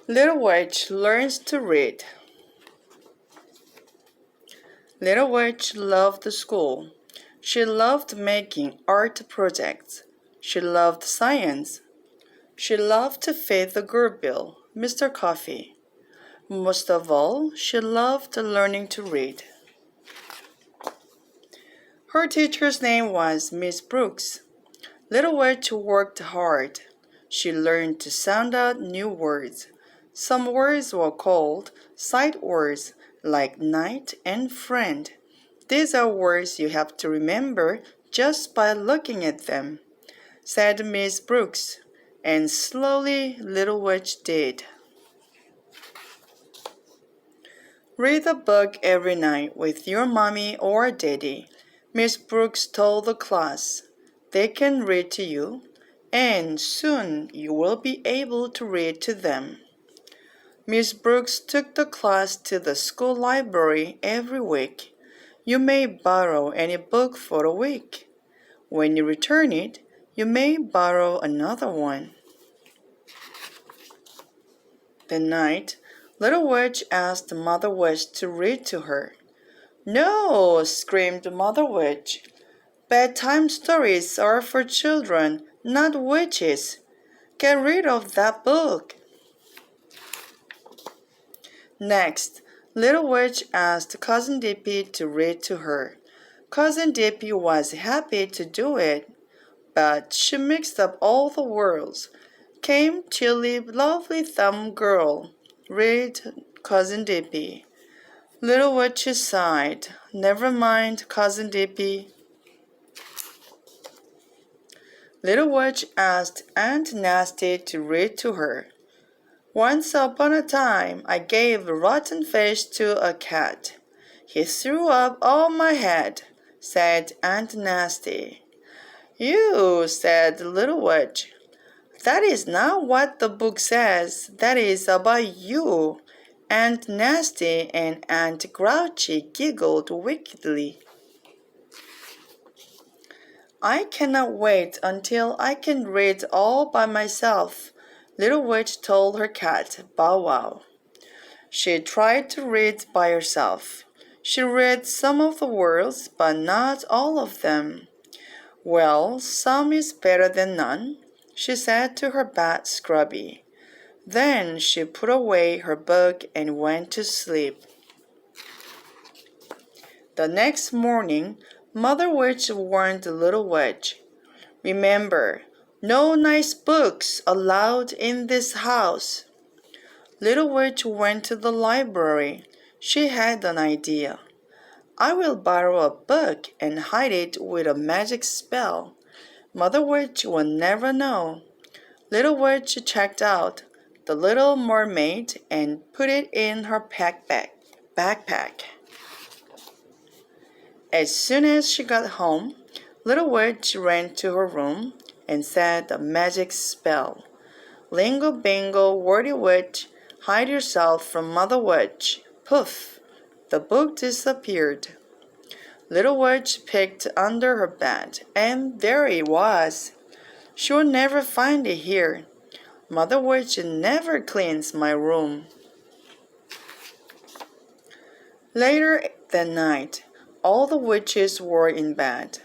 Little Witch learns to read. Little Witch loved school. She loved making art projects. She loved science. She loved to feed the Gerbil, Mr. Coffee. Most of all, she loved learning to read. Her teacher's name was Miss Brooks. Little Witch worked hard. She learned to sound out new words. Some words were called sight words, like night and friend. These are words you have to remember just by looking at them, said Miss Brooks, and slowly Little Witch did. Read a book every night with your mommy or daddy, Miss Brooks told the class. They can read to you, and soon you will be able to read to them. Miss Brooks took the class to the school library every week. You may borrow any book for a week. When you return it, you may borrow another one. That night, Little Witch asked Mother Witch to read to her. No, screamed Mother Witch. Bedtime stories are for children, not witches. Get rid of that book. Next, Little Witch asked Cousin Dippy to read to her. Cousin Dippy was happy to do it, but she mixed up all the words. Came chilly, lovely thumb girl. Read, Cousin Dippy. Little Witch sighed. Never mind, Cousin Dippy. Little Witch asked Aunt Nasty to read to her. Once upon a time, I gave rotten fish to a cat. He threw up all my head, said Aunt Nasty. You, said Little Witch. That is not what the book says. That is about you. Aunt Nasty and Aunt Grouchy giggled wickedly. I cannot wait until I can read all by myself, Little Witch told her cat, Bow Wow. She tried to read by herself. She read some of the words, but not all of them. Well, some is better than none, she said to her bat Scrubby. Then she put away her book and went to sleep. The next morning, Mother Witch warned Little Witch. Remember, no nice books allowed in this house. Little Witch went to the library. She had an idea. I will borrow a book and hide it with a magic spell. Mother Witch will never know. Little Witch checked out The Little Mermaid and put it in her backpack. As soon as she got home, Little Witch ran to her room and said a magic spell. Lingo bingo, wordy witch, hide yourself from Mother Witch. Poof! The book disappeared. Little Witch picked under her bed, and there it was. She will never find it here. Mother Witch never cleans my room. Later that night, all the witches were in bed.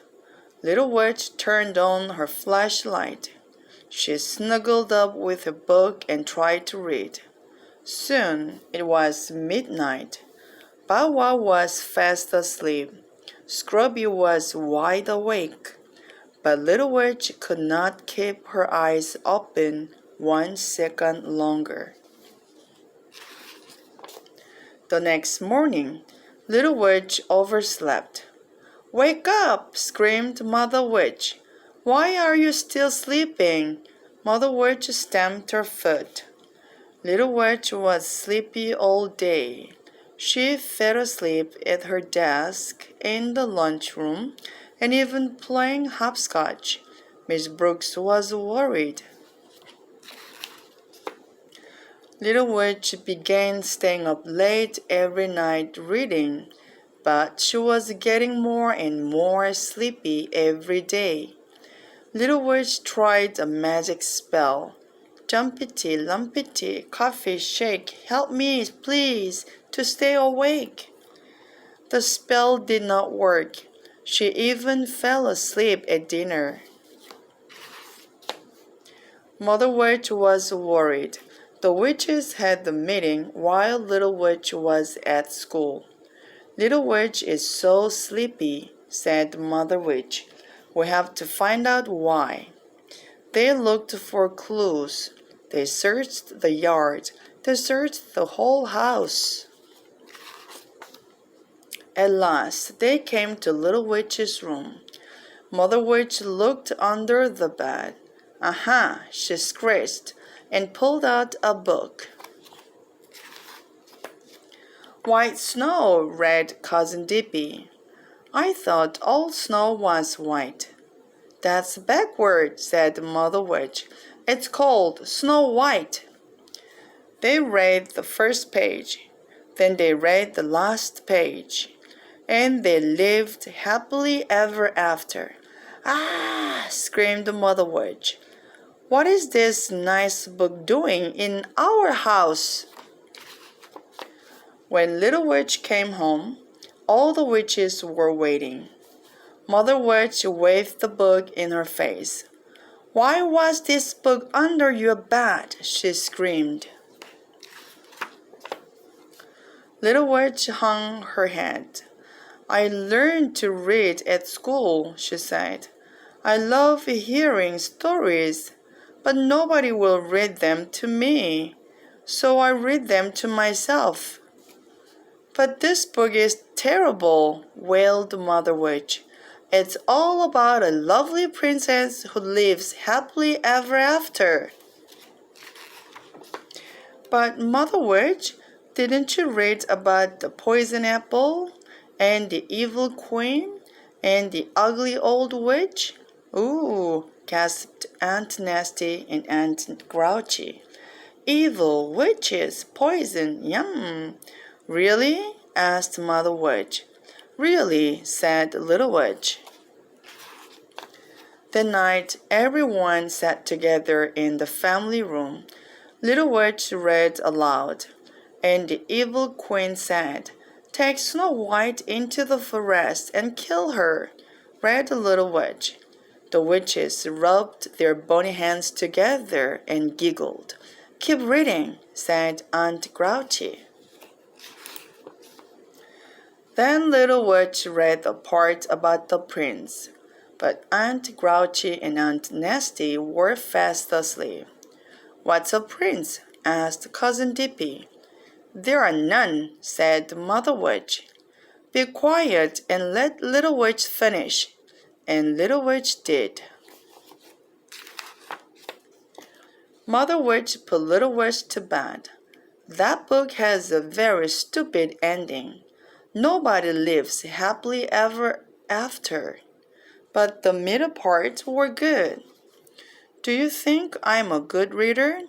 Little Witch turned on her flashlight. She snuggled up with her book and tried to read. Soon it was midnight. Bow Wow was fast asleep. Scrubby was wide awake. But Little Witch could not keep her eyes open 1 second longer. The next morning, Little Witch overslept. Wake up! Screamed Mother Witch. Why are you still sleeping? Mother Witch stamped her foot. Little Witch was sleepy all day. She fell asleep at her desk, in the lunchroom, and even playing hopscotch. Miss Brooks was worried. Little Witch began staying up late every night reading, but she was getting more and more sleepy every day. Little Witch tried a magic spell. Jumpity, lumpity, coffee, shake, help me, please, to stay awake. The spell did not work. She even fell asleep at dinner. Mother Witch was worried. The witches had the meeting while Little Witch was at school. Little Witch is so sleepy, said Mother Witch. We have to find out why. They looked for clues. They searched the yard. They searched the whole house. At last, they came to Little Witch's room. Mother Witch looked under the bed. Aha, she screeched and pulled out a book. White snow, read Cousin Dippy. I thought all snow was white. That's backward, said Mother Witch. It's called Snow White. They read the first page. Then they read the last page. And they lived happily ever after. Ah! Screamed Mother Witch. What is this nice book doing in our house? When Little Witch came home, all the witches were waiting. Mother Witch waved the book in her face. Why was this book under your bed? She screamed. Little Witch hung her head. I learned to read at school, she said. I love hearing stories, but nobody will read them to me, so I read them to myself. But this book is terrible, wailed Mother Witch. It's all about a lovely princess who lives happily ever after. But Mother Witch, didn't you read about the poison apple, and the evil queen, and the ugly old witch? Ooh, gasped Aunt Nasty and Aunt Grouchy. Evil, witches, poison, yum. Really? Asked Mother Witch. Really, said Little Witch. That night, everyone sat together in the family room. Little Witch read aloud, and the evil queen said, Take Snow White into the forest and kill her, read Little Witch. The witches rubbed their bony hands together and giggled. Keep reading, said Aunt Grouchy. Then Little Witch read the part about the prince, but Aunt Grouchy and Aunt Nasty were fast asleep. What's a prince? Asked Cousin Dippy. There are none, said Mother Witch. Be quiet and let Little Witch finish. And Little Witch did. Mother Witch put Little Witch to bed. That book has a very stupid ending. Nobody lives happily ever after. But the middle parts were good. Do you think I'm a good reader?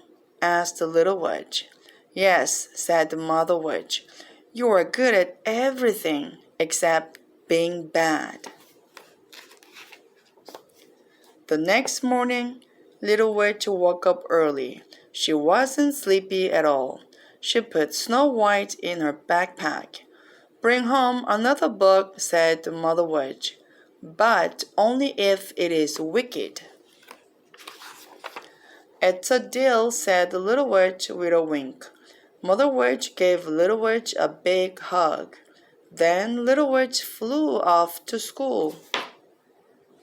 Asked the Little Witch. Yes, said Mother Witch. You are good at everything except being bad. The next morning, Little Witch woke up early. She wasn't sleepy at all. She put Snow White in her backpack. Bring home another book, said Mother Witch, but only if it is wicked. It's a deal, said Little Witch with a wink. Mother Witch gave Little Witch a big hug. Then Little Witch flew off to school.